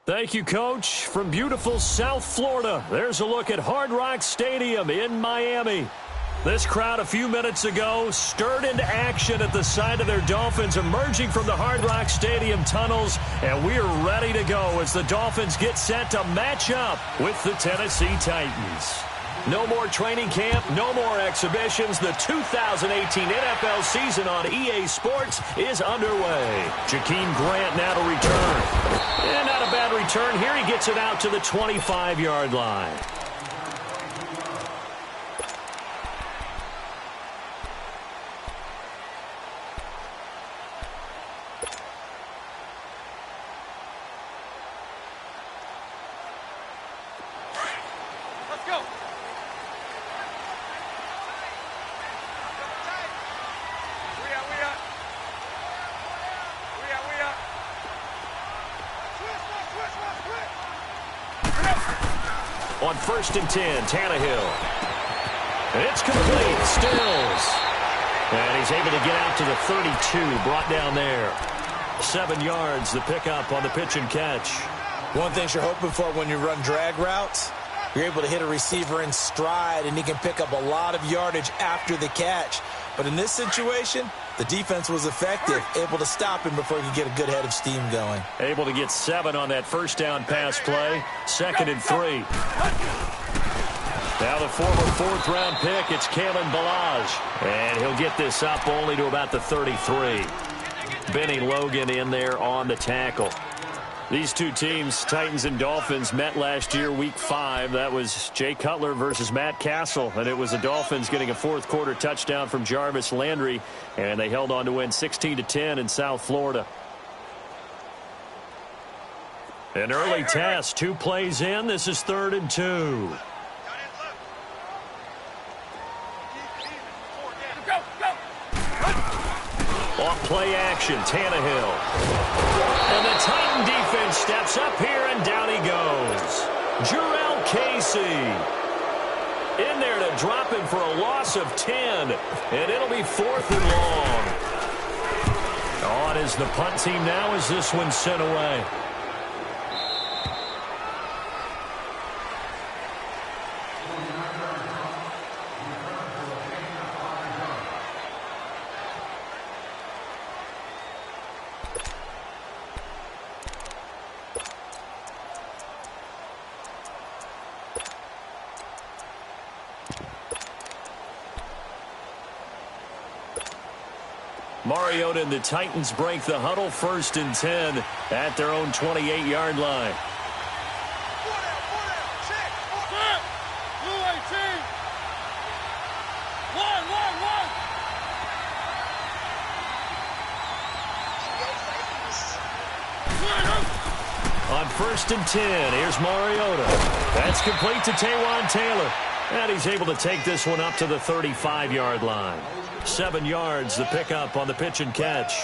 Thank you, Coach. From beautiful South Florida, there's a look at Hard Rock Stadium in Miami. This crowd a few minutes ago stirred into action at the sight of their Dolphins emerging from the Hard Rock Stadium tunnels, and we are ready to go as the Dolphins get set to match up with the Tennessee Titans. No more training camp, no more exhibitions. The 2018 NFL season on EA Sports is underway. Jakeem Grant now to return. And not a bad return here. He gets it out to the 25-yard line. On 1st and 10, Tannehill. And it's complete. Stills. And he's able to get out to the 32. Brought down there. 7 yards, the pickup on the pitch and catch. One thing you're hoping for when you run drag routes, you're able to hit a receiver in stride, and he can pick up a lot of yardage after the catch. But in this situation, the defense was effective, able to stop him before he could get a good head of steam going. Able to get 7 on that first down pass play. 2nd and 3. Now the former 4th-round pick, it's Kalen Ballage. And he'll get this up only to about the 33. Benny Logan in there on the tackle. These two teams, Titans and Dolphins, met last year, Week 5. That was Jay Cutler versus Matt Castle, and it was the Dolphins getting a fourth-quarter touchdown from Jarvis Landry, and they held on to win 16-10 in South Florida. An early test, 2 plays in. This is 3rd and 2. Off play action, Tannehill. And the Titan defense steps up here, and down he goes. Jurrell Casey in there to drop him for a loss of 10. And it'll be 4th and long. On is the punt team now as this one's sent away. Mariota and the Titans break the huddle. 1st and 10 at their own 28-yard line. On 1st and 10, here's Mariota. That's complete to Taywan Taylor. And he's able to take this one up to the 35-yard line. 7 yards, the pickup on the pitch and catch.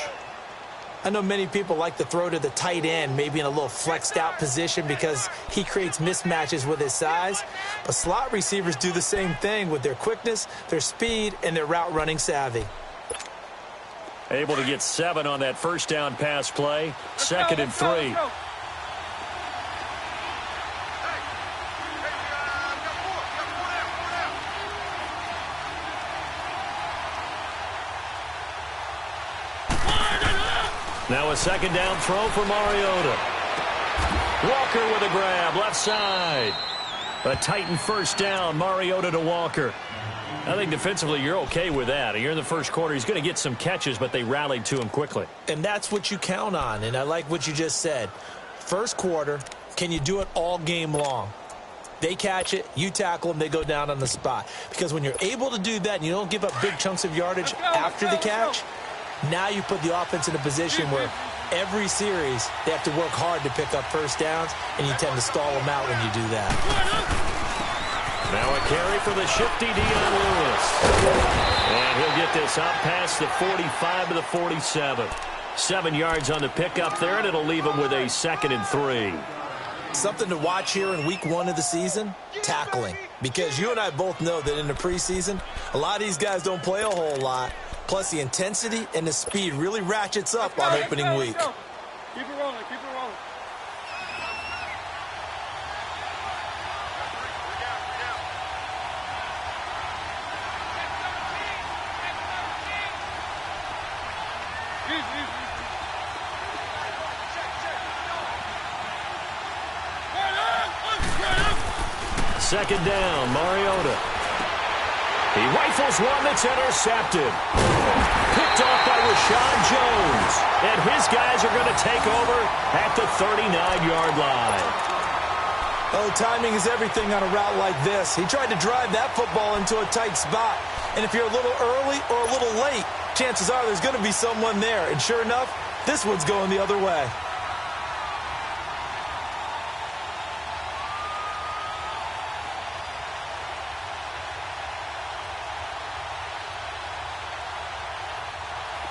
I know many people like to throw to the tight end, maybe in a little flexed out position because he creates mismatches with his size. But slot receivers do the same thing with their quickness, their speed, and their route running savvy. Able to get 7 on that first down pass play. 2nd and 3. Now a 2nd down throw for Mariota. Walker with a grab, left side. A Titan 1st down, Mariota to Walker. I think defensively you're okay with that. You're in the 1st quarter. He's going to get some catches, but they rallied to him quickly. And that's what you count on, and I like what you just said. 1st quarter, can you do it all game long? They catch it, you tackle them, they go down on the spot. Because when you're able to do that and you don't give up big chunks of yardage after the catch, now you put the offense in a position where every series they have to work hard to pick up 1st downs, and you tend to stall them out when you do that. Now a carry for the shifty Dion Lewis. And he'll get this up past the 45 to the 47. 7 yards on the pickup there, and it'll leave him with a 2nd and 3. Something to watch here in week 1 of the season, tackling. Because you and I both know that in the preseason, a lot of these guys don't play a whole lot. Plus, the intensity and the speed really ratchets up on opening week. Keep it rolling, keep it rolling. second down, Mariota. He rifles one that's intercepted. Picked off by Rashad Jones. And his guys are going to take over at the 39-yard line. Oh, timing is everything on a route like this. He tried to drive that football into a tight spot. And if you're a little early or a little late, chances are there's going to be someone there. And sure enough, this one's going the other way.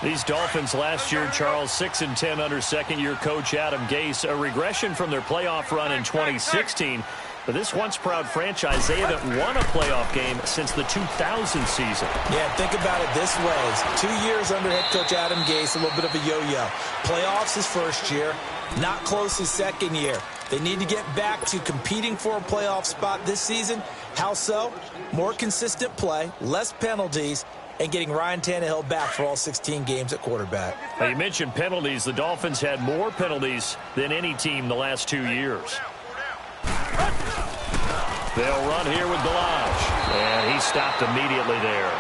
These Dolphins last year, Charles, 6-10 under second-year coach Adam Gase, a regression from their playoff run in 2016. But this once-proud franchise, they haven't won a playoff game since the 2000 season. Yeah, think about it this way. 2 years under head coach Adam Gase, a little bit of a yo-yo. Playoffs his first year, not close his second year. They need to get back to competing for a playoff spot this season. How so? More consistent play, less penalties, and getting Ryan Tannehill back for all 16 games at quarterback. Now, you mentioned penalties. The Dolphins had more penalties than any team the last 2 years. They'll run here with Delage, and he stopped immediately there.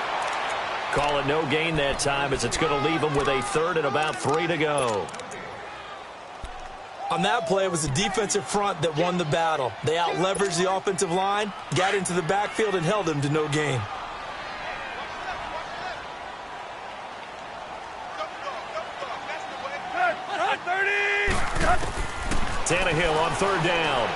Call it no gain that time, as it's going to leave him with a third and about 3 to go. On that play, it was the defensive front that won the battle. They out-leveraged the offensive line, got into the backfield, and held him to no gain. Tannehill on third down.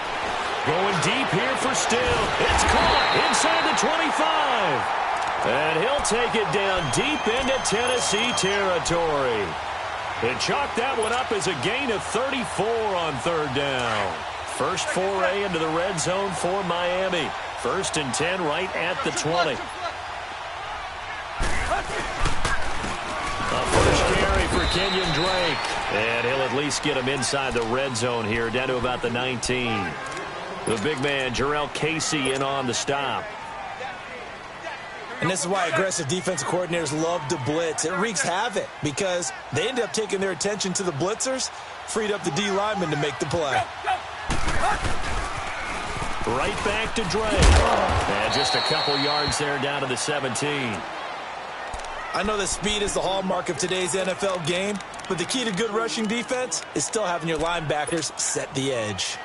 Going deep here for Still. It's caught inside the 25. And he'll take it down deep into Tennessee territory. And chalk that one up as a gain of 34 on third down. First foray into the red zone for Miami. 1st and 10 right at the 20. A first carry for Kenyon Drake. And he'll at least get him inside the red zone here, down to about the 19. The big man, Jarrell Casey, in on the stop. And this is why aggressive defensive coordinators love to blitz. It wreaks havoc because they end up taking their attention to the blitzers, freed up the D lineman to make the play. Right back to Drake. And just a couple yards there down to the 17. I know that speed is the hallmark of today's NFL game, but the key to good rushing defense is still having your linebackers set the edge.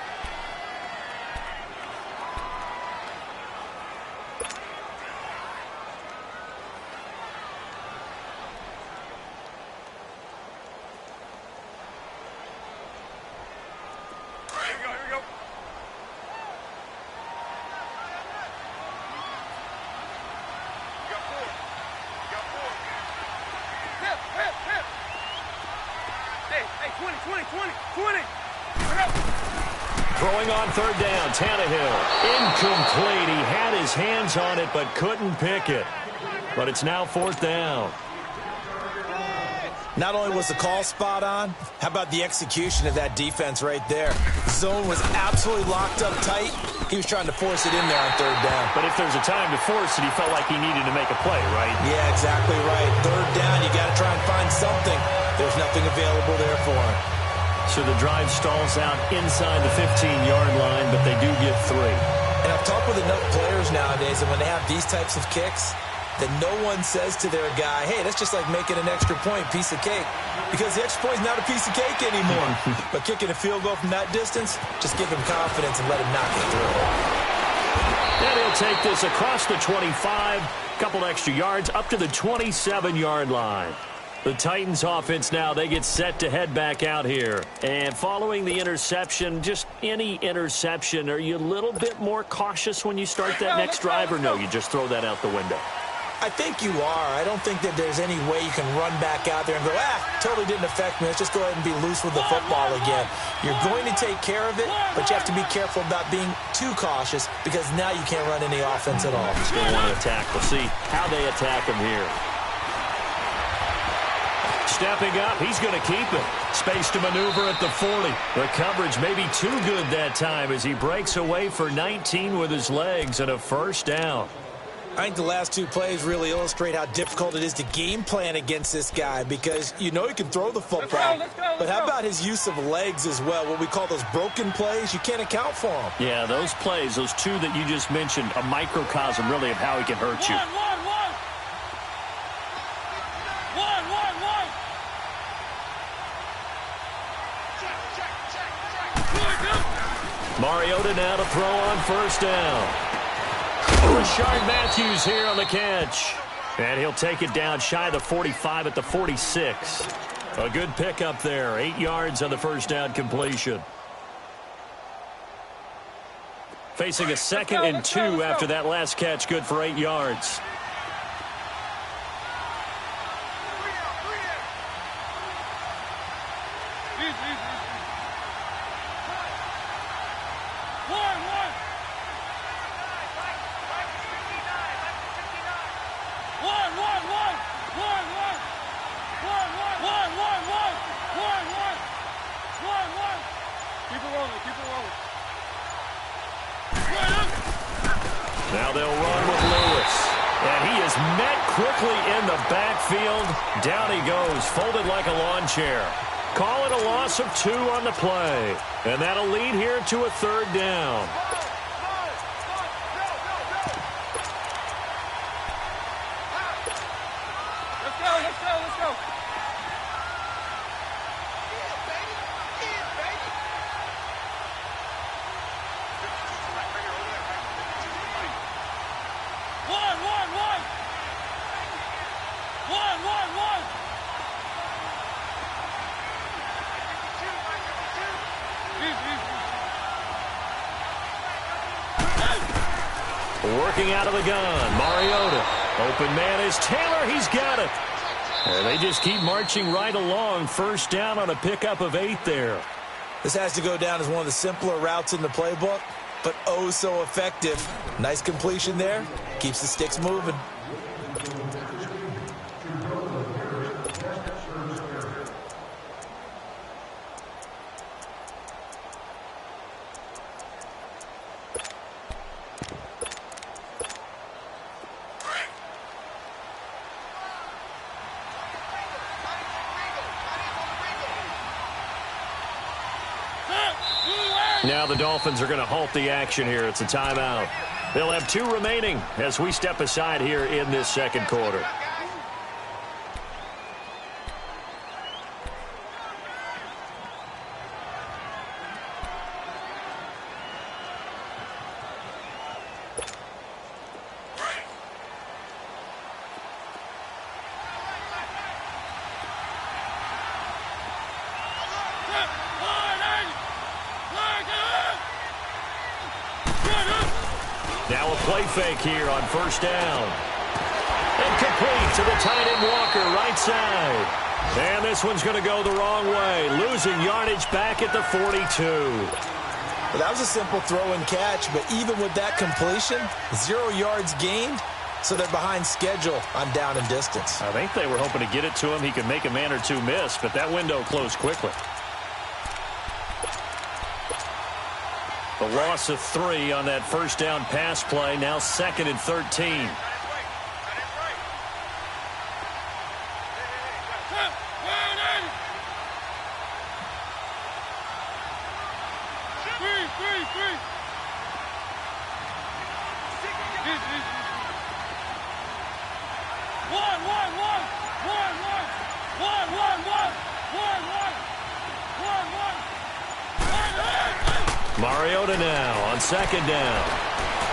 Throwing on third down, Tannehill. Incomplete. He had his hands on it but couldn't pick it. But it's now 4th down. Not only was the call spot on, how about the execution of that defense right there? Zone was absolutely locked up tight. He was trying to force it in there on third down. But if there's a time to force it, he felt like he needed to make a play, right? Yeah, exactly right. Third down, you got to try and find something. There's nothing available there for him. So the drive stalls out inside the 15-yard line, but they do get 3. And I've talked with enough players nowadays, and when they have these types of kicks, that no one says to their guy, hey, that's just like making an extra point, piece of cake. Because the extra point is not a piece of cake anymore. But kicking a field goal from that distance, just give him confidence and let him knock it through. And he'll take this across the 25, couple extra yards, up to the 27-yard line. The Titans offense now, they get set to head back out here. And following the interception, just any interception, are you a little bit more cautious when you start that next drive, or no, you just throw that out the window? I think you are. I don't think that there's any way you can run back out there and go, totally didn't affect me. Let's just go ahead and be loose with the football again. You're going to take care of it, but you have to be careful about being too cautious because now you can't run any offense at all. Just going to want to attack. We'll see how they attack him here. Stepping up, he's going to keep it. Space to maneuver at the 40. The coverage may be too good that time as he breaks away for 19 with his legs and a first down. I think the last two plays really illustrate how difficult it is to game plan against this guy because you know he can throw the football. But how about his use of legs as well, what we call those broken plays? You can't account for them. Yeah, those plays, those two that you just mentioned, a microcosm really of how he can hurt you. Mariota now to throw on first down. Rashard Matthews here on the catch. And he'll take it down shy of the 45 at the 46. A good pickup there. 8 yards on the first down completion. Facing a 2nd and 2 after that last catch. Good for 8 yards. Now they'll run with Lewis. And he is met quickly in the backfield. Down he goes, folded like a lawn chair. Call it a loss of 2 on the play. And that'll lead here to a 3rd down. Let's go. Working out of the gun, Mariota. Open man is Taylor. He's got it. And they just keep marching right along. First down on a pickup of 8 there. This has to go down as one of the simpler routes in the playbook, but oh so effective. Nice completion there. Keeps the sticks moving. Now the Dolphins are going to halt the action here. It's a timeout. They'll have 2 remaining as we step aside here in this 2nd quarter. Now a play fake here on first down. And complete to the tight end Walker, right side. And this one's going to go the wrong way. Losing yardage back at the 42. Well, that was a simple throw and catch, but even with that completion, 0 yards gained, so they're behind schedule on down and distance. I think they were hoping to get it to him. He could make a man or 2 miss, but that window closed quickly. The loss of 3 on that first down pass play. Now 2nd and 13. Mariota now on 2nd down.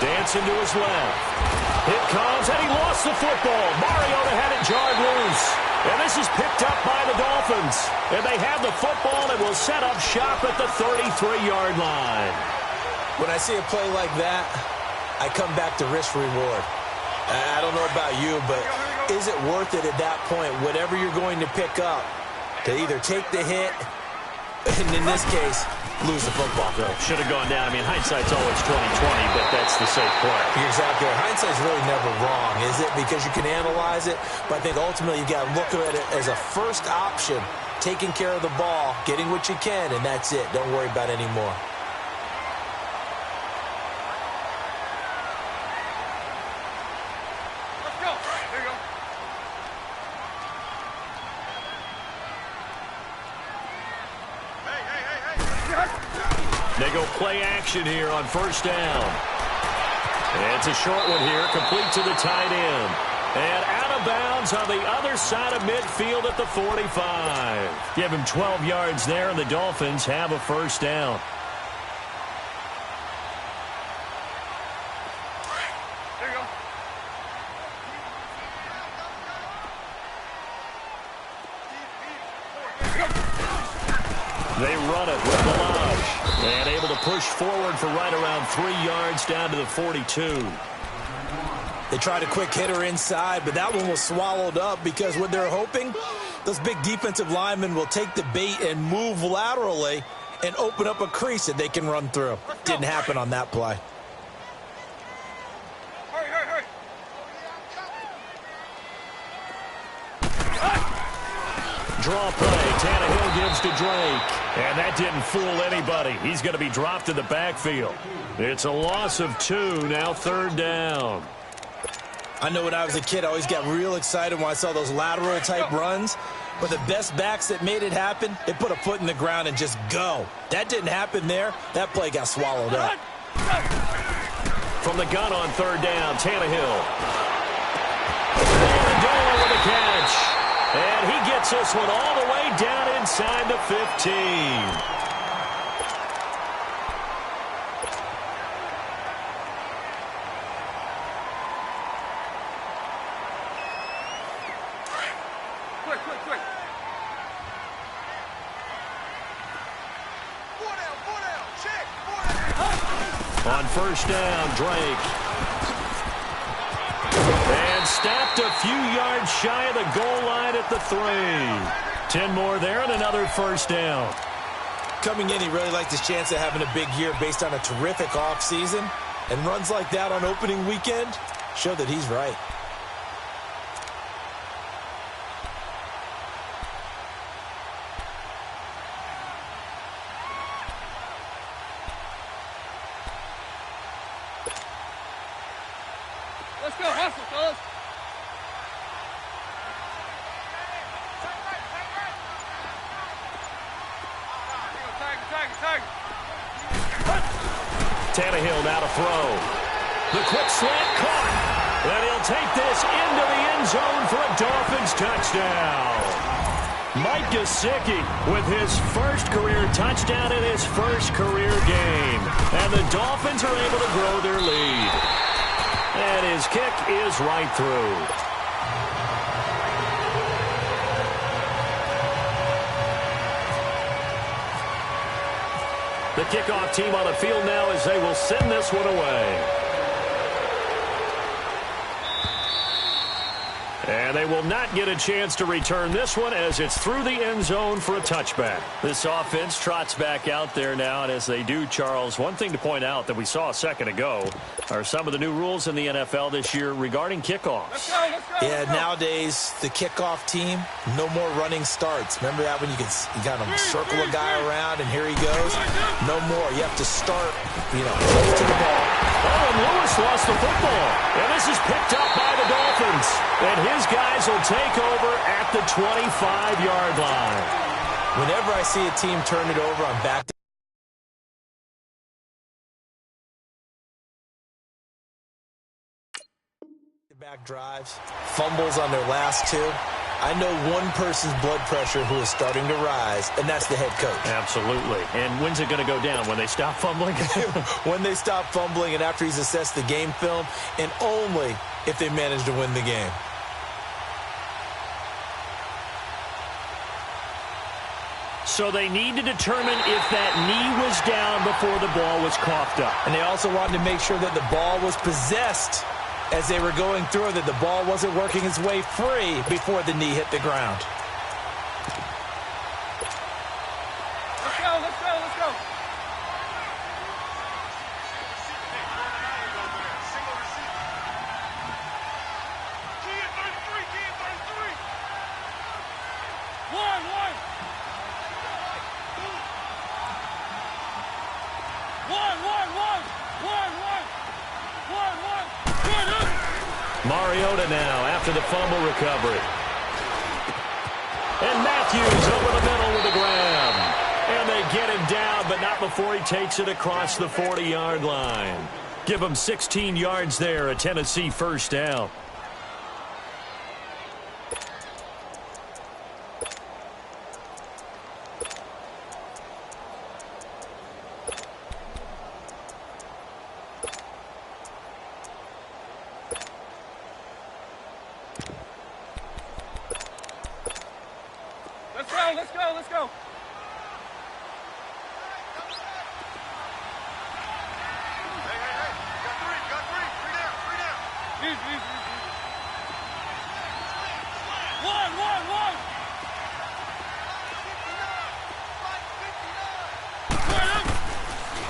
Dancing to his left. Hit comes, and he lost the football. Mariota had it jarred loose. And this is picked up by the Dolphins. And they have the football and will set up shop at the 33-yard line. When I see a play like that, I come back to risk reward. I don't know about you, but is it worth it at that point, whatever you're going to pick up, to either take the hit, and in this case, lose the football? So, should have gone down. I mean, hindsight's always 20/20, but that's the safe play. You're exactly right. Hindsight's really never wrong, is it? Because you can analyze it, but I think ultimately you got to look at it as a first option, taking care of the ball, getting what you can, and that's it. Don't worry about any more. go. There you go. They go play action here on first down. And it's a short one here, complete to the tight end. And out of bounds on the other side of midfield at the 45. Give him 12 yards there, and the Dolphins have a first down. There you go. They run it with Balaj. And able to push forward for right around 3 yards down to the 42. They tried a quick hitter inside, but that one was swallowed up because what they're hoping, those big defensive linemen will take the bait and move laterally and open up a crease that they can run through. Didn't happen on that play. Hurry, hurry, hurry. Draw play. Tannehill gives to Drake. And that didn't fool anybody. He's going to be dropped in the backfield. It's a loss of 2, now third down. I know when I was a kid, I always got real excited when I saw those lateral-type runs. But the best backs that made it happen, they put a foot in the ground and just go. That didn't happen there. That play got swallowed up. From the gun on third down, Tannehill. Amendola with a catch. And he gets this one all the way down inside the 15. Quick. Four down. Check. 4 down. On first down, Drake. And stopped a few yards shy of the goal line at the 3. 10 more there and another first down. Coming in, he really liked his chance of having a big year based on a terrific offseason. And runs like that on opening weekend show that he's right. Let's go, hustle, fellas. Tag. Tannehill now to throw. The quick slant caught. And he'll take this into the end zone for a Dolphins touchdown. Mike Gesicki with his first career touchdown in his first career game. And the Dolphins are able to grow their lead. And his kick is right through. The kickoff team on the field now as they will send this one away. And they will not get a chance to return this one as it's through the end zone for a touchback. This offense trots back out there now, and as they do, Charles, one thing to point out that we saw a second ago are some of the new rules in the NFL this year regarding kickoffs. Let's go. Yeah, nowadays, the kickoff team, no more running starts. Remember that when you got to circle a guy around and here he goes? No more. You have to start, close to the ball. Oh, and Lewis lost the football. And this is picked up by the Dolphins. And his guys will take over at the 25-yard line. Whenever I see a team turn it over, I'm back to back drives, fumbles on their last 2. I know one person's blood pressure who is starting to rise, and that's the head coach. Absolutely. And when's it going to go down? When they stop fumbling? When they stop fumbling and after he's assessed the game film, and only if they manage to win the game. So they need to determine if that knee was down before the ball was coughed up. And they also wanted to make sure that the ball was possessed as they were going through, that the ball wasn't working its way free before the knee hit the ground. Let's go. Key at 33. One. Mariota now after the fumble recovery. And Matthews over the middle with a grab. And they get him down, but not before he takes it across the 40-yard line. Give him 16 yards there, a Tennessee first down. Let's go. Got three. Three down. Easy. One.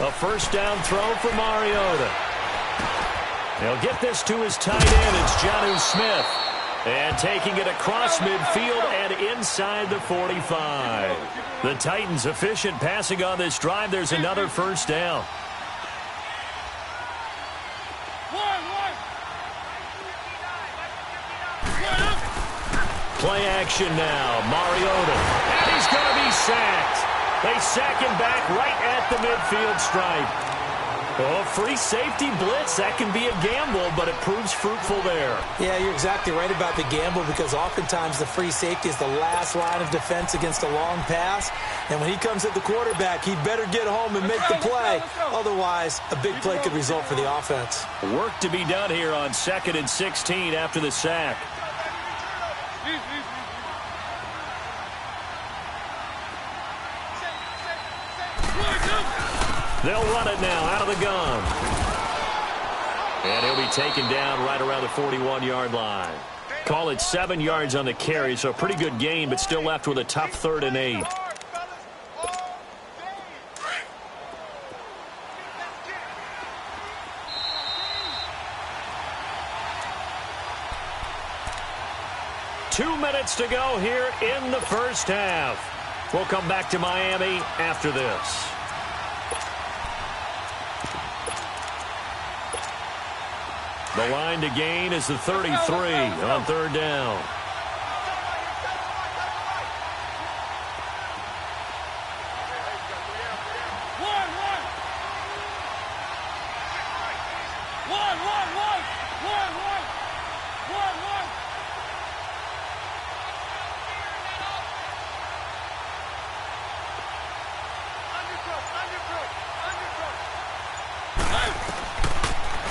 A first down throw for Mariota. He'll get this to his tight end. It's Jonnu Smith. And taking it across midfield and inside the 45. The Titans efficient passing on this drive. There's another first down. Play action now. Mariota. And he's going to be sacked. They sack him back right at the midfield stripe. Oh, free safety blitz. That can be a gamble, but it proves fruitful there. Yeah, you're exactly right about the gamble because oftentimes the free safety is the last line of defense against a long pass. And when he comes at the quarterback, he better get home and make the play. Otherwise, a big play could result for the offense. Work to be done here on 2nd and 16 after the sack. They'll run it now out of the gun. And he'll be taken down right around the 41-yard line. Call it 7 yards on the carry, so a pretty good gain, but still left with a tough 3rd and 8. Two minutes to go here in the first half. We'll come back to Miami after this. The line to gain is the 33 on 3rd down.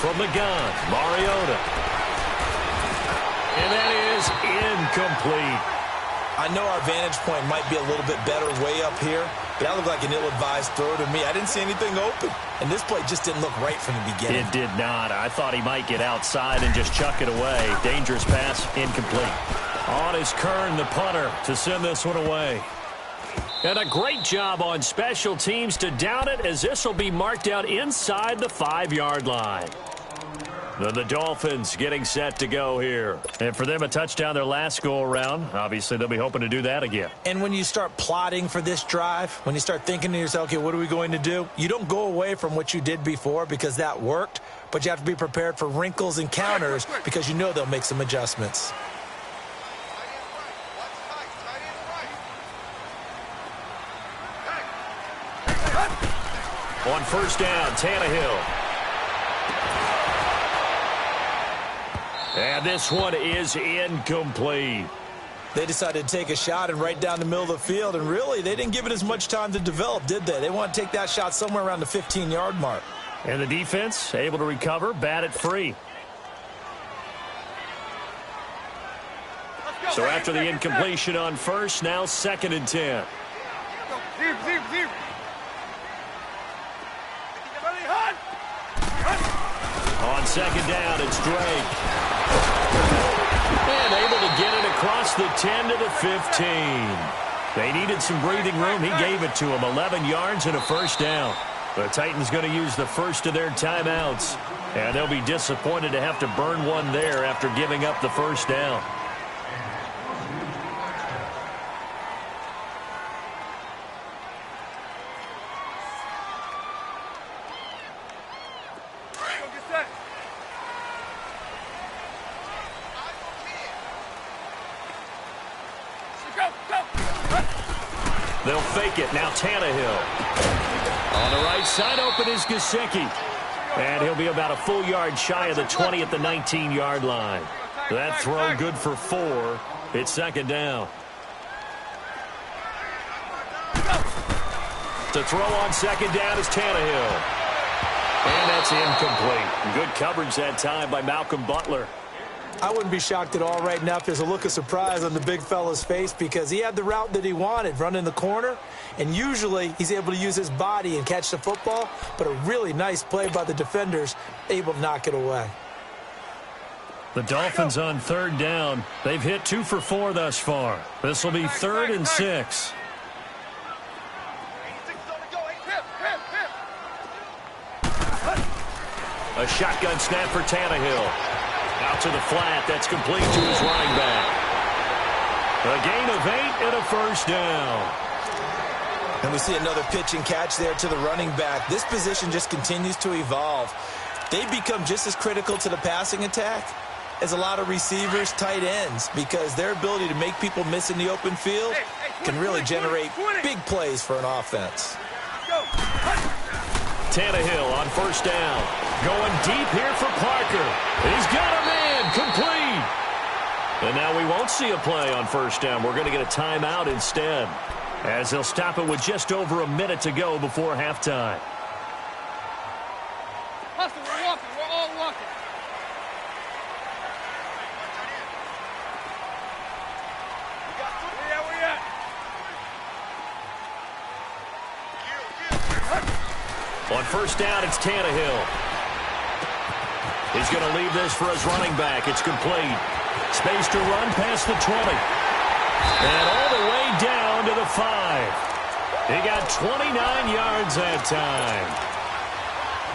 From the gun, Mariota. And that is incomplete. I know our vantage point might be a little bit better way up here, but that looked like an ill-advised throw to me. I didn't see anything open, and this play just didn't look right from the beginning. It did not. I thought he might get outside and just chuck it away. Dangerous pass, incomplete. On is Kern, the punter, to send this one away. And a great job on special teams to down it, as this will be marked out inside the 5-yard line. The Dolphins getting set to go here. And for them, a touchdown their last go-around. Obviously, they'll be hoping to do that again. And when you start plotting for this drive, when you start thinking to yourself, okay, what are we going to do? You don't go away from what you did before because that worked, but you have to be prepared for wrinkles and counters because you know they'll make some adjustments. On first down, Tannehill. And this one is incomplete. They decided to take a shot and right down the middle of the field, and really, they didn't give it as much time to develop, did they? They want to take that shot somewhere around the 15-yard mark. And the defense able to recover, bat it free. So after the incompletion on first, now 2nd and 10. On 2nd down, it's Drake. And able to get it across the 10 to the 15. They needed some breathing room. He gave it to them. 11 yards and a first down. The Titans going to use the first of their timeouts. And they'll be disappointed to have to burn one there after giving up the first down. They'll fake it. Now Tannehill. On the right side, open is Gesicki. And he'll be about a full yard shy of the 20 at the 19-yard line. That throw good for 4. It's second down. To throw on second down is Tannehill. And that's incomplete. Good coverage that time by Malcolm Butler. I wouldn't be shocked at all right now if there's a look of surprise on the big fella's face because he had the route that he wanted, running the corner, and usually he's able to use his body and catch the football, but a really nice play by the defenders, able to knock it away. The Dolphins on third down. They've hit 2 for 4 thus far. This will be 3rd and 6. A shotgun snap for Tannehill. Out to the flat. That's complete to his running back. A gain of 8 and a first down. And we see another pitch and catch there to the running back. This position just continues to evolve. They become just as critical to the passing attack as a lot of receivers, tight ends, because their ability to make people miss in the open field can really generate big plays for an offense. Tannehill on first down. Going deep here for Parker. He's got a man. Complete. And now we won't see a play on first down. We're going to get a timeout instead, as they'll stop it with just over a minute to go before halftime. Hustle, we're walking. We're all walking. Where we at? On first down, it's Tannehill. He's going to leave this for his running back. It's complete. Space to run past the 20. And all the way down to the 5. He got 29 yards that time.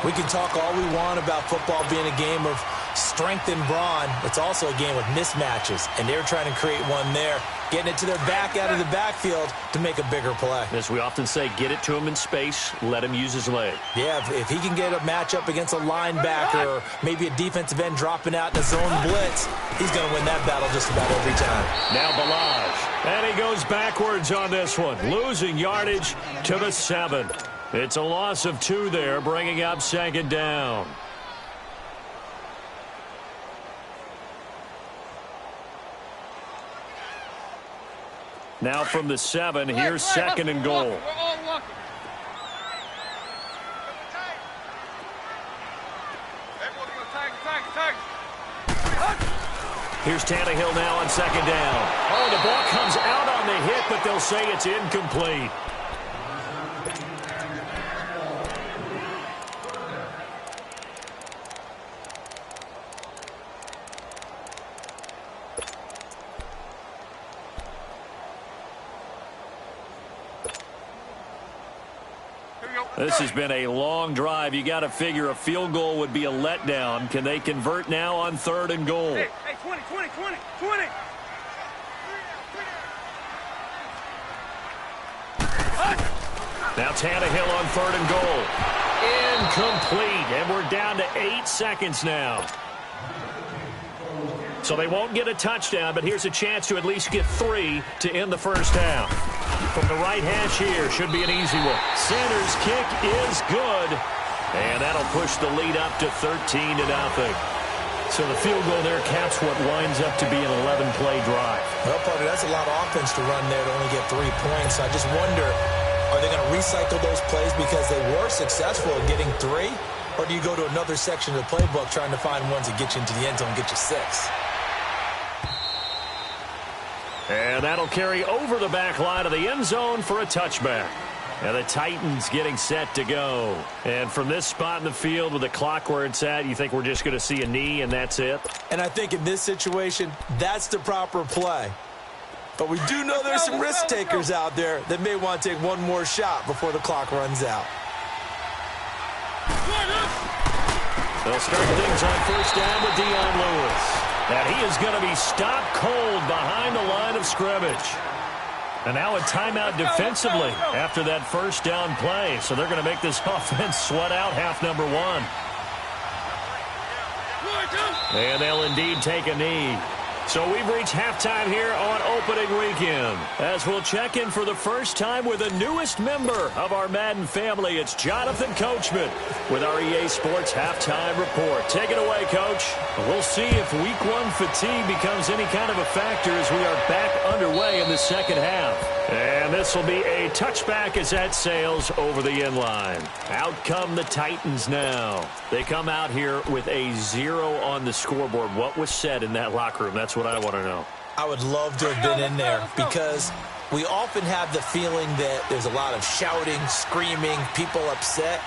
We can talk all we want about football being a game of strength and brawn. It's also a game of mismatches, and they're trying to create one there, getting it to their back out of the backfield to make a bigger play. As we often say, get it to him in space, let him use his leg. Yeah, if he can get a matchup against a linebacker or maybe a defensive end dropping out in a zone blitz, he's going to win that battle just about every time. Now Balaj, and he goes backwards on this one, losing yardage to the 7. It's a loss of 2 there, bringing up second down. Now from the 7, here's second and goal. We're all walking. Here's Tannehill now on second down. Oh, the ball comes out on the hit, but they'll say it's incomplete. This has been a long drive. You got to figure a field goal would be a letdown. Can they convert now on third and goal? Hey, 20. Now Tannehill on third and goal. Incomplete. And we're down to 8 seconds now. So they won't get a touchdown, but here's a chance to at least get 3 to end the first half. From the right hash here, should be an easy one. Sanders' kick is good. And that'll push the lead up to 13-0. So the field goal there caps what winds up to be an 11-play drive. Well, Parker, that's a lot of offense to run there to only get 3 points. I just wonder, are they going to recycle those plays because they were successful in getting 3? Or do you go to another section of the playbook trying to find ones that get you into the end zone and get you 6? And that'll carry over the back line of the end zone for a touchback. And the Titans getting set to go. And from this spot in the field with the clock where it's at, you think we're just going to see a knee and that's it? And I think in this situation, that's the proper play. But we do know there's some risk takers out there that may want to take one more shot before the clock runs out. They'll start things on first down with Dion Lewis. And he is going to be stopped cold behind the line of scrimmage. And now a timeout defensively after that first down play. So they're going to make this offense sweat out half number 1. And they'll indeed take a knee. So we've reached halftime here on opening weekend. As we'll check in for the first time with the newest member of our Madden family, it's Jonathan Coachman with our EA Sports Halftime Report. Take it away, Coach. We'll see if Week 1 fatigue becomes any kind of a factor as we are back underway in the second half. And this will be a touchback as that sails over the inline. Out come the Titans now. They come out here with a 0 on the scoreboard. What was said in that locker room? That's what I want to know. I would love to have been in there because we often have the feeling that there's a lot of shouting, screaming, people upset.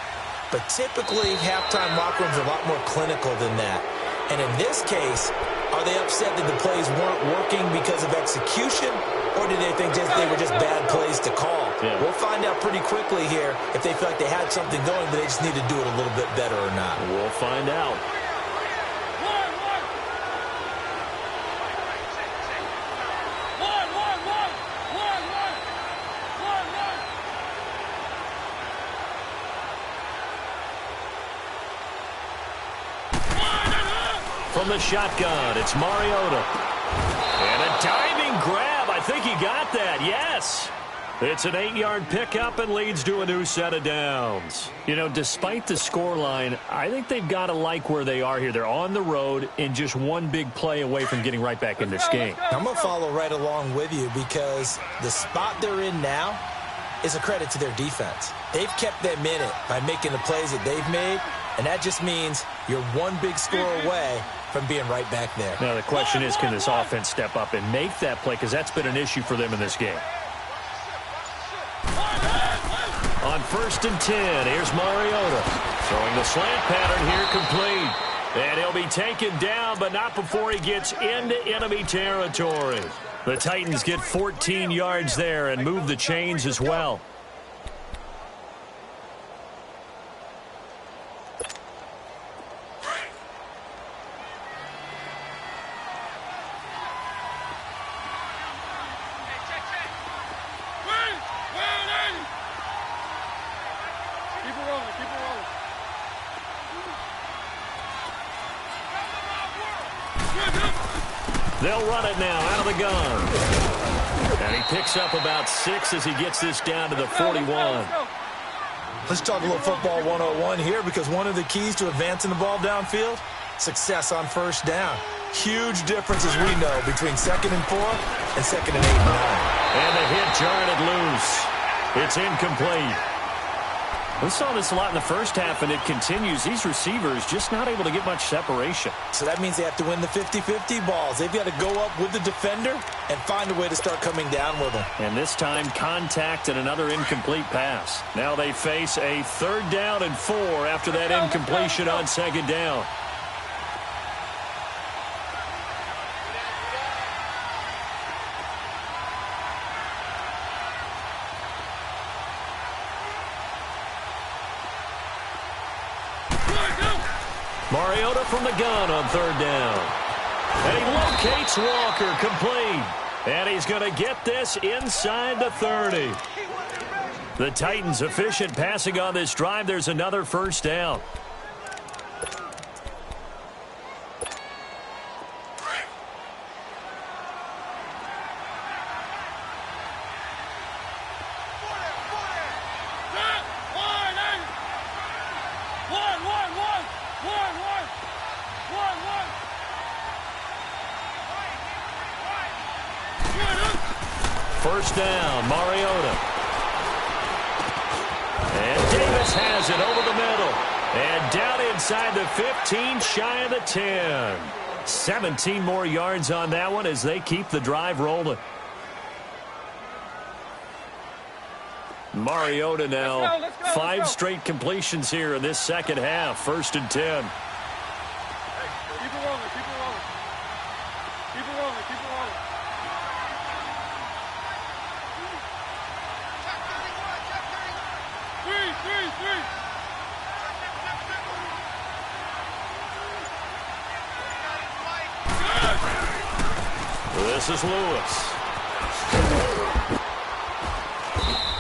But typically, halftime locker rooms are a lot more clinical than that. And in this case, are they upset that the plays weren't working because of execution? Or do they think they were just bad plays to call? Yeah. We'll find out pretty quickly here if they feel like they had something going, but they just need to do it a little bit better or not. We'll find out. From the shotgun, it's Mariota. And a diving grab. I think he got that. Yes. It's an 8-yard pickup and leads to a new set of downs. You know, despite the scoreline, I think they've got to like where they are here. They're on the road and just one big play away from getting right back in this game. I'm going to follow right along with you because the spot they're in now is a credit to their defense. They've kept them in it by making the plays that they've made, and that just means you're one big score away from being right back there. Now, the question is, can this offense step up and make that play? Because that's been an issue for them in this game. On 1st and 10, here's Mariota. Throwing the slant pattern here complete. And he'll be taken down, but not before he gets into enemy territory. The Titans get 14 yards there and move the chains as well. They'll run it now out of the gun. And he picks up about 6 as he gets this down to the 41. Let's talk a little football 101 here because one of the keys to advancing the ball downfield, success on first down. Huge difference, as we know, between 2nd and 4 and 2nd and 8 and 9. And the hit jarred it loose. It's incomplete. We saw this a lot in the first half, and it continues. These receivers just not able to get much separation. So that means they have to win the 50-50 balls. They've got to go up with the defender and find a way to start coming down with them. And this time, contact and another incomplete pass. Now they face a 3rd down and 4 after that incompletion on 2nd down. Mariota from the gun on 3rd down. And he locates Walker, complete. And he's going to get this inside the 30. The Titans efficient passing on this drive. There's another 1st down. First down, Mariota. And Davis has it over the middle. And down inside the 15, shy of the 10. 17 more yards on that one as they keep the drive rolling. Mariota now, 5 straight completions here in this second half. 1st and 10. Keep it rolling, keep it rolling. Keep it rolling, keep it rolling. Three. This is Lewis.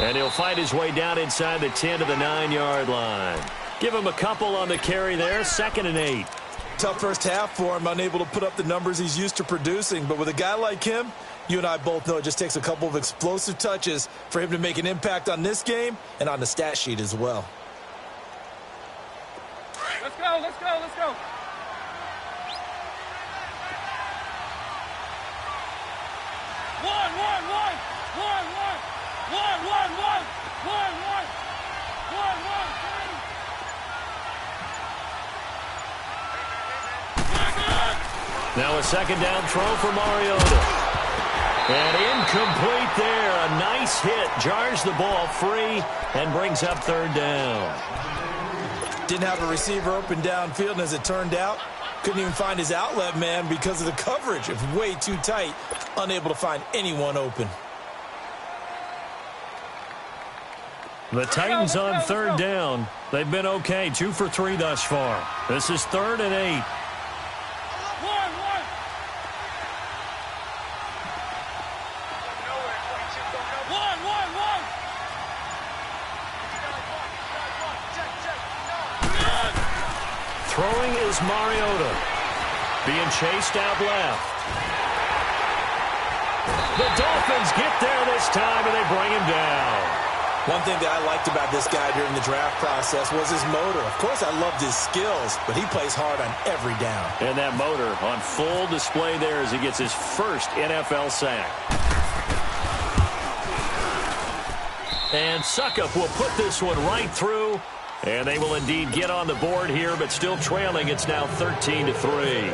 And he'll fight his way down inside the 10 to the 9-yard line. Give him a couple on the carry there. 2nd and 8. tough first half for him, unable to put up the numbers he's used to producing. But with a guy like him, you and I both know it just takes a couple of explosive touches for him to make an impact on this game and on the stat sheet as well. Let's go, let's go, let's go. Now a second down throw for Mariota. And incomplete there. A nice hit. Jars the ball free and brings up third down. Didn't have a receiver open downfield, and as it turned out, couldn't even find his outlet man because of the coverage. It was way too tight. Unable to find anyone open. The Titans on third down. They've been okay. 2 for 3 thus far. This is 3rd and 8. Throwing is Mariota. Being chased out left. The Dolphins get there this time, and they bring him down. One thing that I liked about this guy during the draft process was his motor. Of course, I loved his skills, but he plays hard on every down. And that motor on full display there as he gets his first NFL sack. And Suckup will put this one right through. And they will indeed get on the board here, but still trailing. It's now 13-3.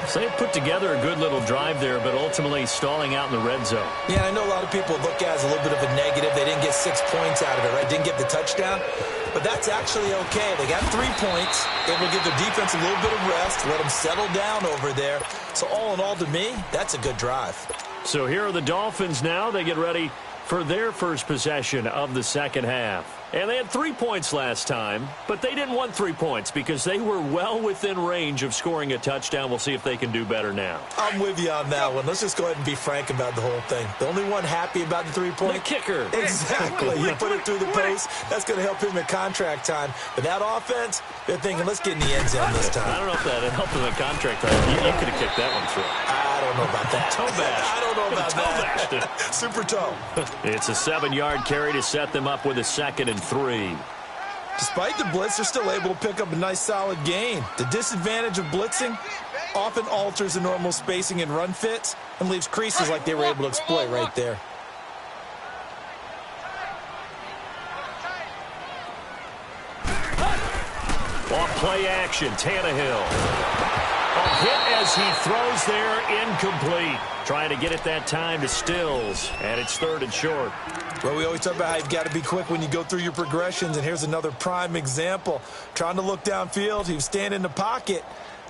So they put together a good little drive there, but ultimately stalling out in the red zone. Yeah, I know a lot of people look at it as a little bit of a negative. They didn't get 6 points out of it, right? Didn't get the touchdown. But that's actually okay. They got 3 points. Able to give their defense a little bit of rest, let them settle down over there. So all in all, to me, that's a good drive. So here are the Dolphins now. They get ready for their first possession of the second half. And they had 3 points last time, but they didn't want 3 points because they were well within range of scoring a touchdown. We'll see if they can do better now. I'm with you on that one. Let's just go ahead and be frank about the whole thing. The only one happy about the 3-point? The kicker. Exactly. You put it through the post. That's going to help him in contract time. But that offense, they're thinking, let's get in the end zone this time. I don't know if that helped him in contract time. You could have kicked that one through. I don't know about that. Toe bash. I don't know about that. Super toe. It's a 7-yard carry to set them up with a 2nd and 3. Despite the blitz, they're still able to pick up a nice solid gain. The disadvantage of blitzing often alters the normal spacing and run fits and leaves creases like they were able to exploit right there. Off play action, Tannehill. A hit as he throws there, incomplete. Trying to get it that time to Stills, and it's 3rd and short. Well, we always talk about how you've got to be quick when you go through your progressions, and here's another prime example. Trying to look downfield, he was standing in the pocket,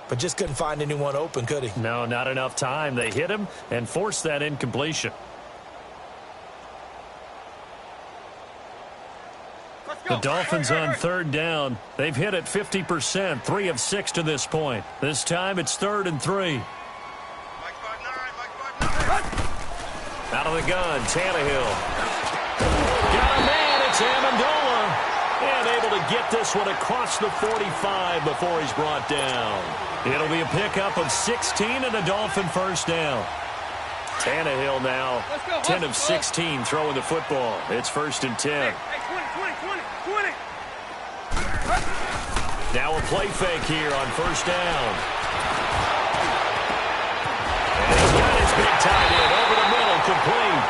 but just couldn't find anyone open, could he? No, not enough time. They hit him and forced that incompletion. The Dolphins on 3rd down. They've hit it 50%, 3 of 6 to this point. This time it's 3rd and 3. Out of the gun, Tannehill. Got a man, it's Amendola. And able to get this one across the 45 before he's brought down. It'll be a pickup of 16 and a Dolphin first down. Tannehill now 10 of 16 throwing the football. It's 1st and 10. Now a play fake here on 1st down. And he's got his big tight end over the middle, complete.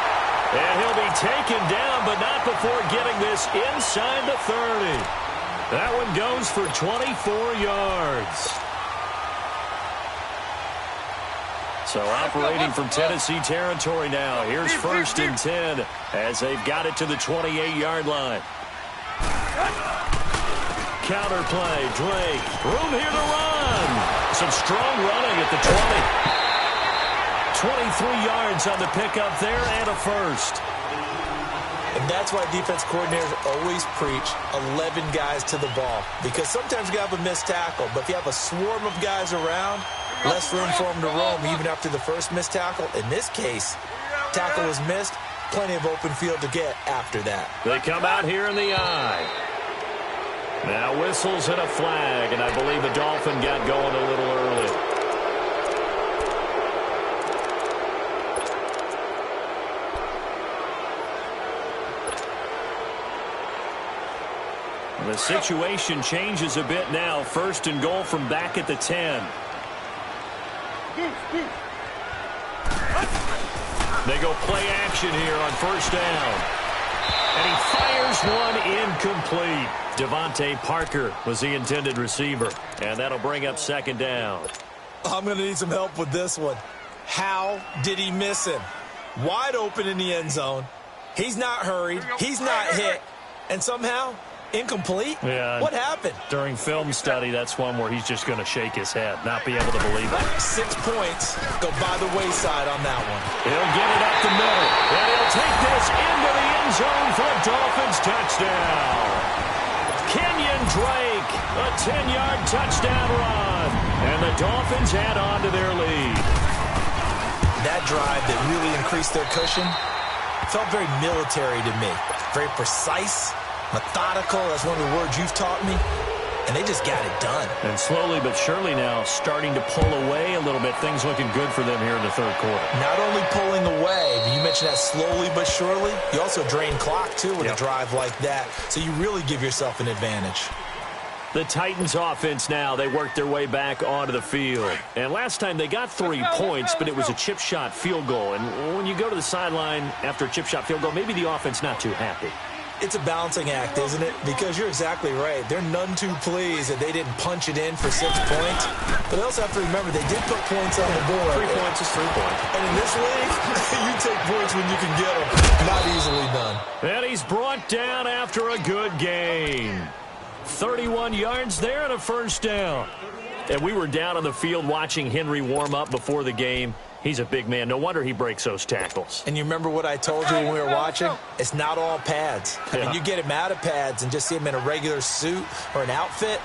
And he'll be taken down, but not before getting this inside the 30. That one goes for 24 yards. So operating from Tennessee territory now. Here's 1st and 10 as they've got it to the 28-yard line. Counter play, Drake. Room here to run. Some strong running at the 20. 23 yards on the pickup there and a first. And that's why defense coordinators always preach 11 guys to the ball. Because sometimes you have a missed tackle, but if you have a swarm of guys around, less room for them to roam even after the first missed tackle. In this case, tackle was missed, plenty of open field to get after that. They come out here in the eye. Now whistles and a flag, and I believe the Dolphin got going a little early. The situation changes a bit now. First and goal from back at the 10. They go play action here on first down. And he fires one incomplete. Devontae Parker was the intended receiver. And that'll bring up second down. I'm going to need some help with this one. How did he miss him? Wide open in the end zone. He's not hurried. He's not hit. And somehow, incomplete? Yeah. What happened? During film study, that's one where he's just going to shake his head, not be able to believe it. 6 points go by the wayside on that one. He'll get it up the middle, and he'll take this into the end zone for a Dolphins touchdown. Kenyon Drake, a 10-yard touchdown run, and the Dolphins add on to their lead. That drive that really increased their cushion felt very military to me. Very precise, methodical, that's one of the words you've taught me, and they just got it done. And slowly but surely now starting to pull away a little bit. Things looking good for them here in the third quarter. Not only pulling away, but you mentioned that slowly but surely, you also drain clock, too, with a drive like that, so you really give yourself an advantage. The Titans offense now, they worked their way back onto the field. And last time they got 3 points, but it was a chip shot field goal. And when you go to the sideline after a chip shot field goal, maybe the offense not too happy. It's a balancing act, isn't it? Because you're exactly right. They're none too pleased that they didn't punch it in for 6 points. But they also have to remember they did put points on the board. 3 points is 3 points. And in this league, you take points when you can get them. Not easily done. And he's brought down after a good game. 31 yards there and a first down. And we were down on the field watching Henry warm up before the game. He's a big man. No wonder he breaks those tackles. And you remember what I told you when we were watching? It's not all pads. I mean, you get him out of pads and just see him in a regular suit or an outfit.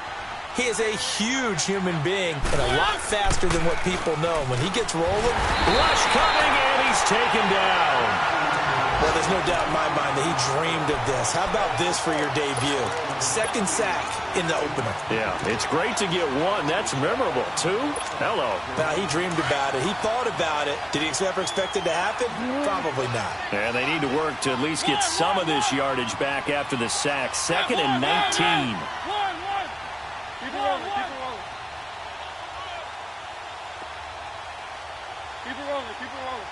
He is a huge human being and a lot faster than what people know. When he gets rolling, rush coming, and he's taken down. Well, there's no doubt in my mind that he dreamed of this. How about this for your debut? Second sack in the opener. Yeah, it's great to get one. That's memorable. 2? Hello. Now, he dreamed about it. He thought about it. Did he ever expect it to happen? Probably not. And they need to work to at least get some of this yardage back after the sack. 2nd and 19. Keep it rolling, keep it rolling. Keep it rolling, keep it rolling.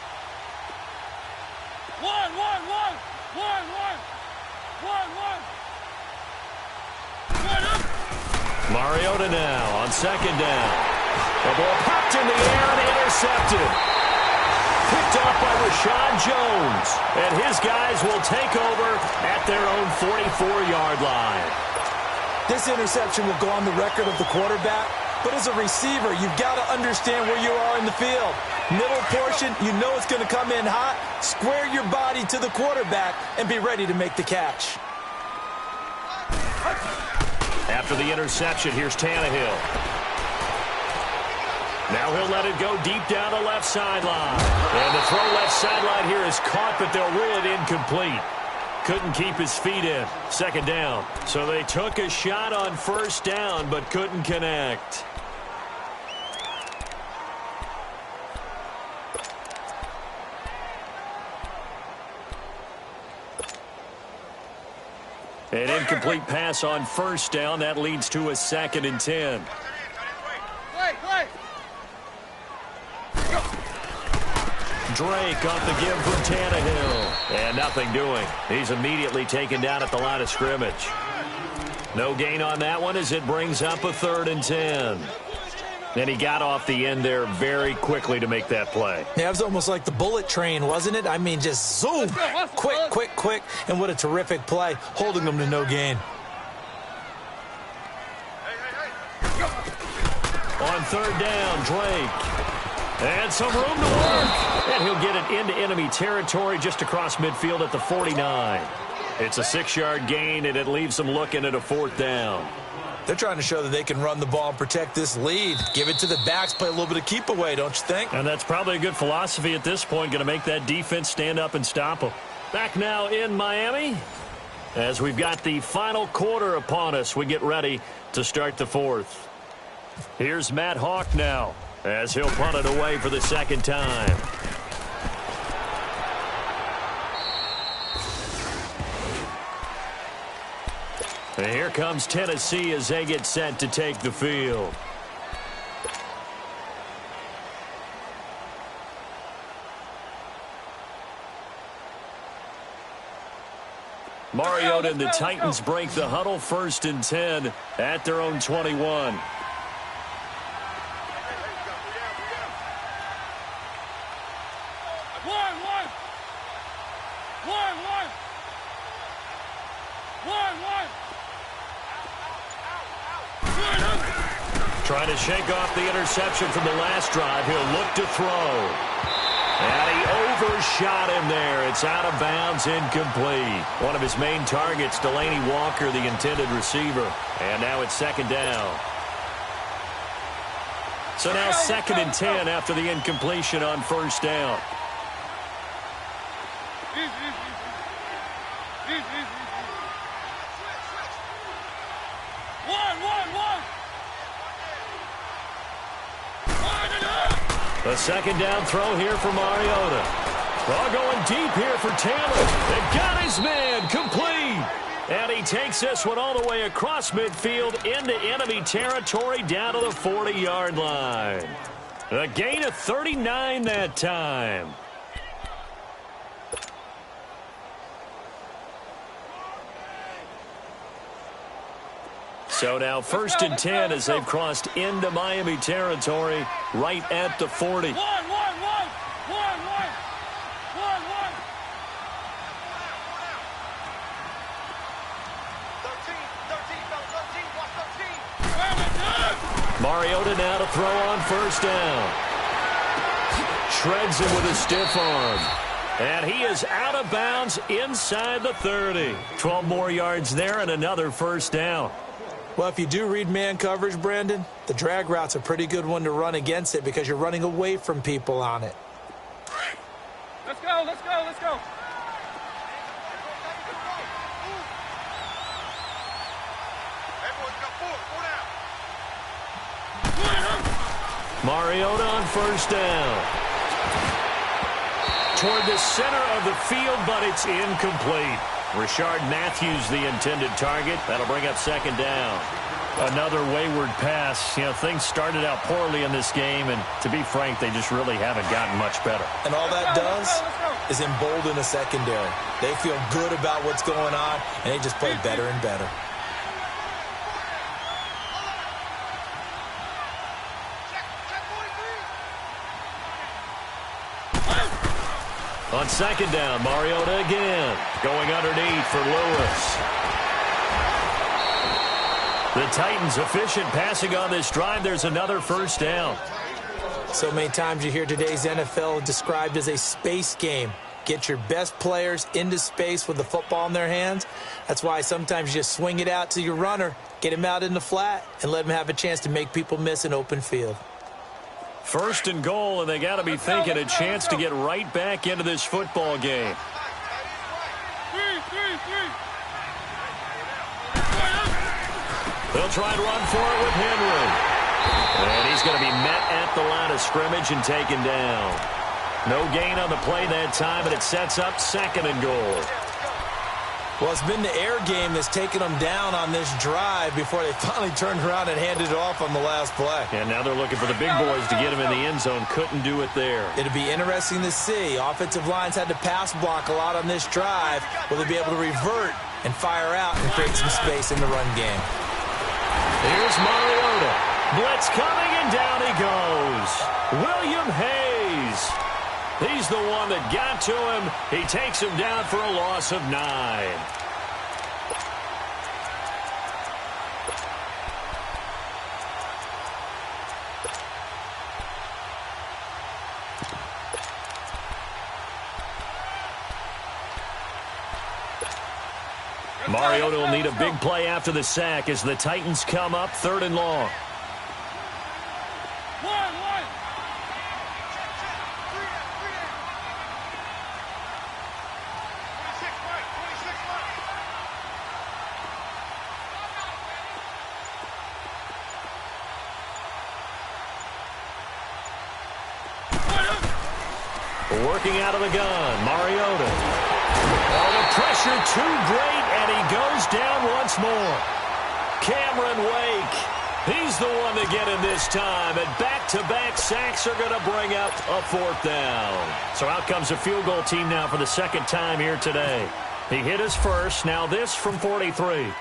One. Mariota now on second down. The ball popped in the air and intercepted. Picked off by Rashad Jones. And his guys will take over at their own 44-yard line. This interception will go on the record of the quarterback. But as a receiver, you've got to understand where you are in the field. Middle portion, you know it's going to come in hot. Square your body to the quarterback and be ready to make the catch. After the interception, here's Tannehill. Now he'll let it go deep down the left sideline. And the throw left sideline here is caught, but they'll rule it incomplete. Couldn't keep his feet in. Second down. So they took a shot on first down, but couldn't connect. An incomplete pass on first down. That leads to a 2nd and 10. Play. Drake off the give from Tannehill. And nothing doing. He's immediately taken down at the line of scrimmage. No gain on that one as it brings up a 3rd and 10. And he got off the end there very quickly to make that play. Yeah, it was almost like the bullet train, wasn't it? I mean, just zoom. Quick. And what a terrific play, holding them to no gain. On 3rd down, Drake. And some room to work. And he'll get it into enemy territory just across midfield at the 49. It's a 6-yard gain, and it leaves them looking at a 4th down. They're trying to show that they can run the ball and protect this lead. Give it to the backs, play a little bit of keep away, don't you think? And that's probably a good philosophy at this point, going to make that defense stand up and stop them. Back now in Miami. As we've got the final quarter upon us, we get ready to start the fourth. Here's Matt Hawk now, as he'll punt it away for the second time. And here comes Tennessee as they get set to take the field. Mariota and the Titans break the huddle, 1st and 10 at their own 21. Trying to shake off the interception from the last drive. He'll look to throw. And he overshot him there. It's out of bounds, incomplete. One of his main targets, Delaney Walker, the intended receiver. And now it's 2nd down. So now 2nd and 10 after the incompletion on 1st down. A 2nd down throw here for Mariota. Ball going deep here for Taylor. They got his man complete. And he takes this one all the way across midfield into enemy territory down to the 40-yard line. A gain of 39 that time. So now 1st and 10 as they've crossed into Miami territory right at the 40. Mariota now to throw on 1st down. Shreds him with a stiff arm. And he is out of bounds inside the 30. 12 more yards there and another 1st down. Well, if you do read man coverage, Brandon, the drag route's a pretty good one to run against it because you're running away from people on it. Let's go, let's go, let's go. Mariota on 1st down. Toward the center of the field, but it's incomplete. Rashard Matthews, the intended target. That'll bring up 2nd down. Another wayward pass. You know, things started out poorly in this game, and to be frank, they just really haven't gotten much better. And all that does is embolden a secondary. They feel good about what's going on, and they just play better and better. On 2nd down, Mariota again. Going underneath for Lewis. The Titans efficient passing on this drive. There's another 1st down. So many times you hear today's NFL described as a space game. Get your best players into space with the football in their hands. That's why sometimes you just swing it out to your runner, get him out in the flat, and let him have a chance to make people miss an open field. 1st and goal, and they got to be thinking a chance to get right back into this football game. They'll try and run for it with Henry. And he's going to be met at the line of scrimmage and taken down. No gain on the play that time, and it sets up 2nd and goal. Well, it's been the air game that's taken them down on this drive before they finally turned around and handed it off on the last play. And now they're looking for the big boys to get him in the end zone. Couldn't do it there. It'll be interesting to see. Offensive lines had to pass block a lot on this drive. Will they be able to revert and fire out and create some space in the run game? Here's Mariota. Blitz coming, and down he goes. William Hayes. He's the one that got to him. He takes him down for a loss of 9. Mariota will need a big play after the sack as the Titans come up 3rd and long. Working out of the gun, Mariota. Oh, the pressure too great, and he goes down once more. Cameron Wake, he's the one to get in this time, and back-to-back sacks are going to bring up a 4th down. So out comes a field goal team now for the 2nd time here today. He hit his first, now this from 43.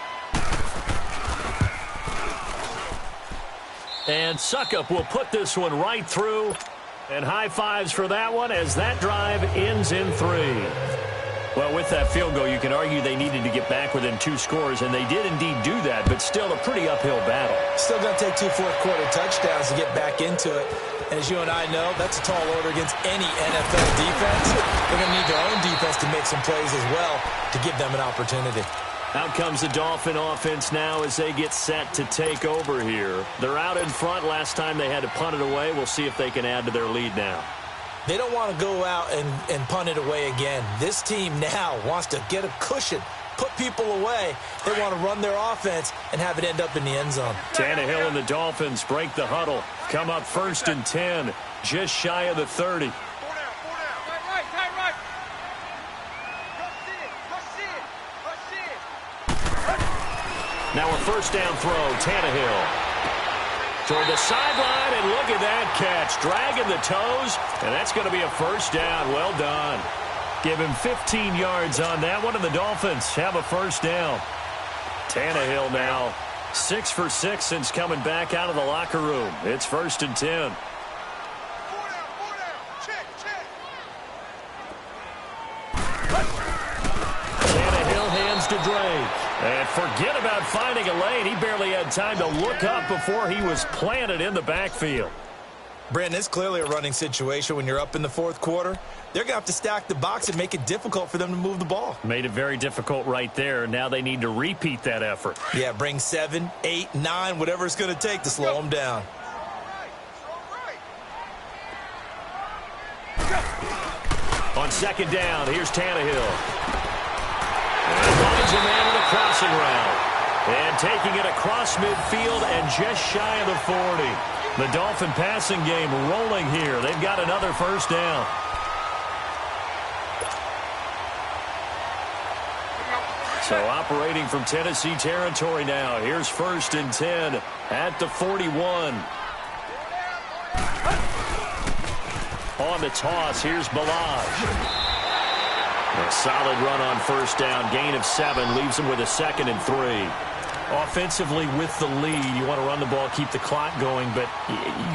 And Suckup will put this one right through. And high fives for that one as that drive ends in 3. Well, with that field goal, you can argue they needed to get back within 2 scores, and they did indeed do that, but still a pretty uphill battle. Still going to take 2 fourth-quarter touchdowns to get back into it. And as you and I know, that's a tall order against any NFL defense. They're going to need their own defense to make some plays as well to give them an opportunity. Out comes the Dolphin offense now as they get set to take over here. They're out in front. Last time they had to punt it away. We'll see if they can add to their lead now. They don't want to go out and punt it away again. This team now wants to get a cushion, put people away. They want to run their offense and have it end up in the end zone. Tannehill and the Dolphins break the huddle. Come up 1st and 10, just shy of the 30. Now a 1st down throw, Tannehill. Toward the sideline, and look at that catch. Dragging the toes, and that's going to be a 1st down. Well done. Give him 15 yards on that one, and the Dolphins have a 1st down. Tannehill now 6 for 6 since coming back out of the locker room. It's 1st and 10. Tannehill hands to Drake. And forget about finding a lane. He barely had time to look up before he was planted in the backfield. Brandon, it's clearly a running situation when you're up in the 4th quarter. They're going to have to stack the box and make it difficult for them to move the ball. Made it very difficult right there. Now they need to repeat that effort. Yeah, bring 7, 8, 9, whatever it's going to take to slow them down. On 2nd down, here's Tannehill. And finds a man in the crossing route. And taking it across midfield and just shy of the 40. The Dolphin passing game rolling here. They've got another 1st down. So operating from Tennessee territory now. Here's 1st and 10 at the 41. On the toss, here's Balaj. A solid run on 1st down. Gain of 7 leaves them with a 2nd and 3. Offensively with the lead, you want to run the ball, keep the clock going, but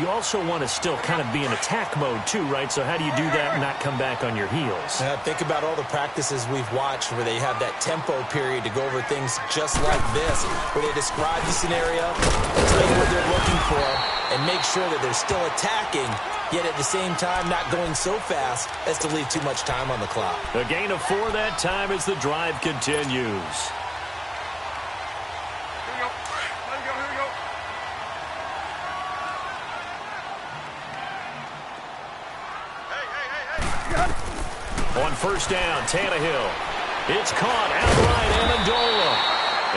you also want to still kind of be in attack mode too, right? So how do you do that and not come back on your heels? Think about all the practices we've watched where they have that tempo period to go over things just like this, where they describe the scenario, tell you what they're looking for, and make sure that they're still attacking, yet at the same time not going so fast as to leave too much time on the clock. A gain of 4 that time as the drive continues. On 1st down, Tannehill. It's caught outright, Amendola.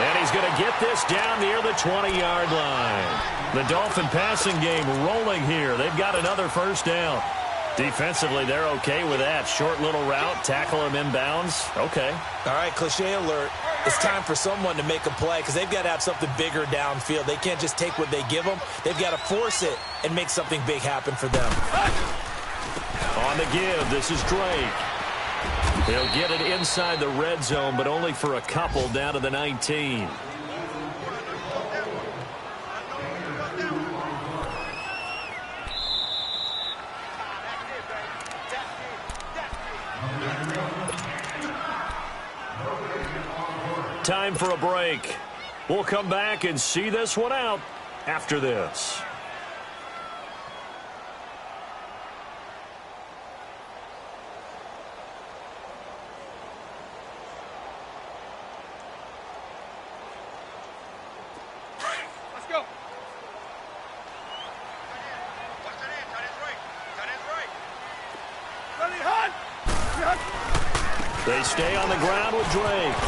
And he's going to get this down near the 20-yard line. The Dolphin passing game rolling here. They've got another 1st down. Defensively, they're okay with that. Short little route, tackle him inbounds. Okay. All right, cliche alert. It's time for someone to make a play because they've got to have something bigger downfield. They can't just take what they give them. They've got to force it and make something big happen for them. On the give, this is Drake. He'll get it inside the red zone, but only for a couple down to the 19. Time for a break. We'll come back and see this one out after this. They stay on the ground with Drake.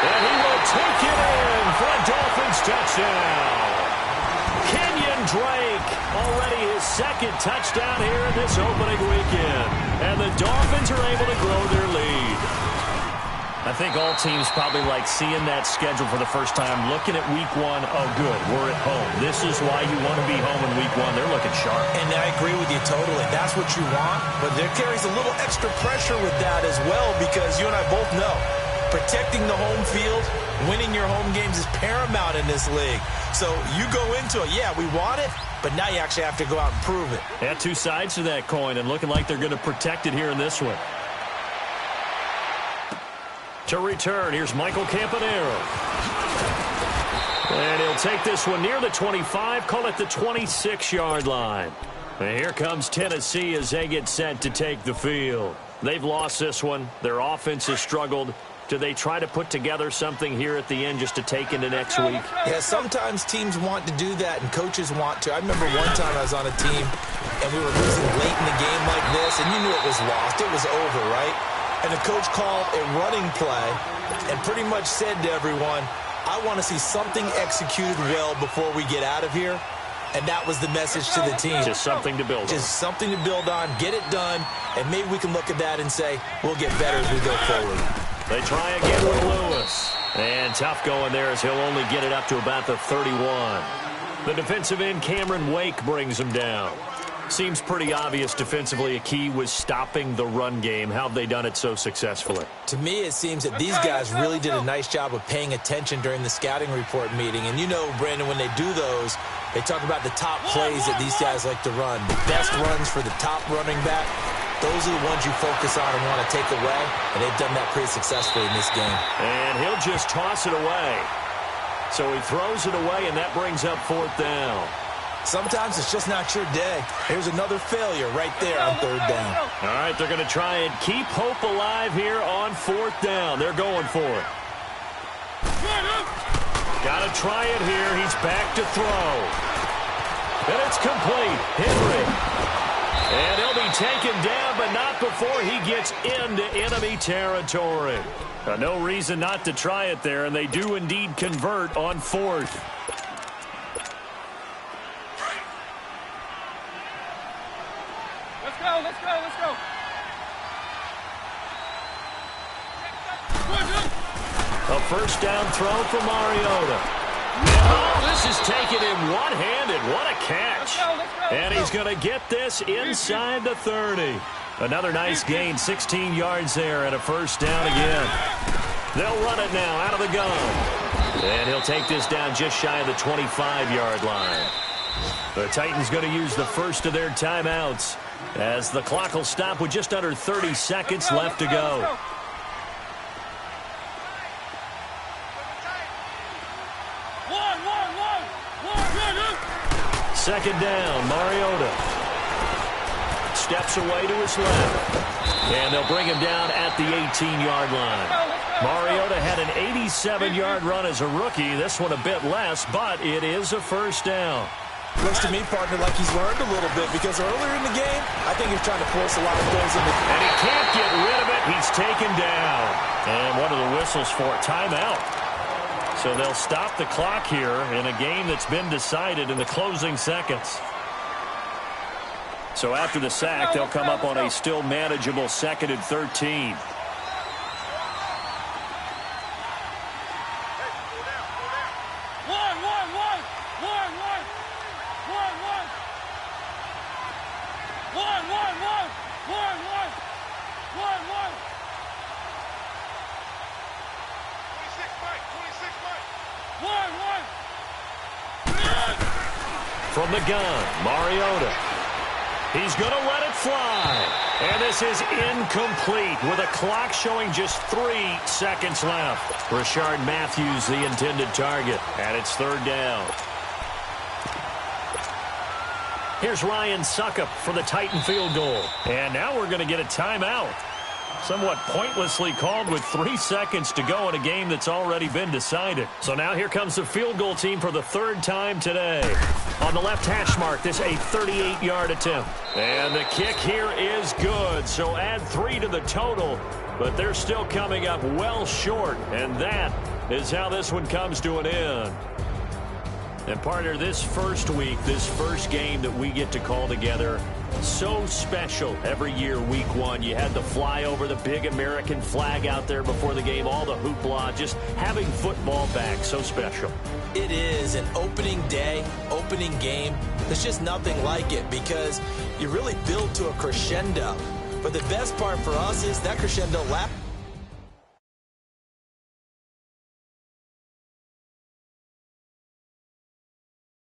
And he will take it in for a Dolphins touchdown. Kenyon Drake, already his second touchdown here in this opening weekend. And the Dolphins are able to grow their lead. I think all teams probably like seeing that schedule for the first time, looking at week one. Oh, good, we're at home. This is why you want to be home in week one. They're looking sharp. And I agree with you totally. That's what you want, but there carries a little extra pressure with that as well, because you and I both know protecting the home field, winning your home games is paramount in this league. So you go into it, yeah, we want it, but now you actually have to go out and prove it. Yeah, two sides to that coin, and looking like they're going to protect it here in this one. To return, here's Michael Campanaro. And he'll take this one near the 25, call it the 26-yard line. And here comes Tennessee as they get set to take the field. They've lost this one. Their offense has struggled. Do they try to put together something here at the end just to take into next week? Yeah, sometimes teams want to do that, and coaches want to. I remember one time I was on a team, and we were losing late in the game like this, and you knew it was lost. It was over, right? And the coach called a running play and pretty much said to everyone, I want to see something executed well before we get out of here. And that was the message to the team. Just something to build on. Just something to build on, get it done, and maybe we can look at that and say, we'll get better as we go forward. They try again with Lewis. And tough going there as he'll only get it up to about the 31. The defensive end, Cameron Wake, brings him down. Seems pretty obvious defensively a key was stopping the run game. How have they done it so successfully? To me, it seems that these guys really did a nice job of paying attention during the scouting report meeting. And you know, Brandon, when they do those, they talk about the top plays that these guys like to run. The best runs for the top running back. Those are the ones you focus on and want to take away. And they've done that pretty successfully in this game. And he'll just toss it away. So he throws it away, and that brings up fourth down. Sometimes it's just not your day. Here's another failure right there on third down. All right, they're going to try and keep hope alive here on fourth down. They're going for it. Got to try it here. He's back to throw. And it's complete. Henry. And he'll be taken down, but not before he gets into enemy territory. No reason not to try it there, and they do indeed convert on fourth. Let's go. A first down throw for Mariota. Oh, this is taken in one-handed. What a catch. And he's going to get this inside the 30. Another nice gain, 16 yards there, and a first down again. They'll run it now out of the gun. And he'll take this down just shy of the 25-yard line. The Titans going to use the first of their timeouts, as the clock will stop with just under 30 seconds left to go. Second down, Mariota. Steps away to his left. And they'll bring him down at the 18-yard line. Mariota had an 87-yard run as a rookie. This one a bit less, but it is a first down. Looks to me, partner, like he's learned a little bit, because earlier in the game, I think he's trying to force a lot of throws in the... And he can't get rid of it. He's taken down. And one of the whistles for a timeout. So they'll stop the clock here in a game that's been decided in the closing seconds. So after the sack, they'll come up on a still manageable 2nd and 13. From the gun, Mariota. He's going to let it fly. And this is incomplete with a clock showing just 3 seconds left. Rashard Matthews, the intended target, and it's third down. Here's Ryan Suckup for the Titan field goal. And now we're going to get a timeout. Somewhat pointlessly called with 3 seconds to go in a game that's already been decided. So now here comes the field goal team for the 3rd time today. On the left hash mark, this a 38-yard attempt. And the kick here is good, so add 3 to the total. But they're still coming up well short, and that is how this one comes to an end. And partner, this first week, this first game that we get to call together, so special every year, week one. You had the flyover, the big American flag out there before the game, all the hoopla, just having football back, so special. It is an opening day, opening game. There's just nothing like it because you really build to a crescendo. But the best part for us is that crescendo lasts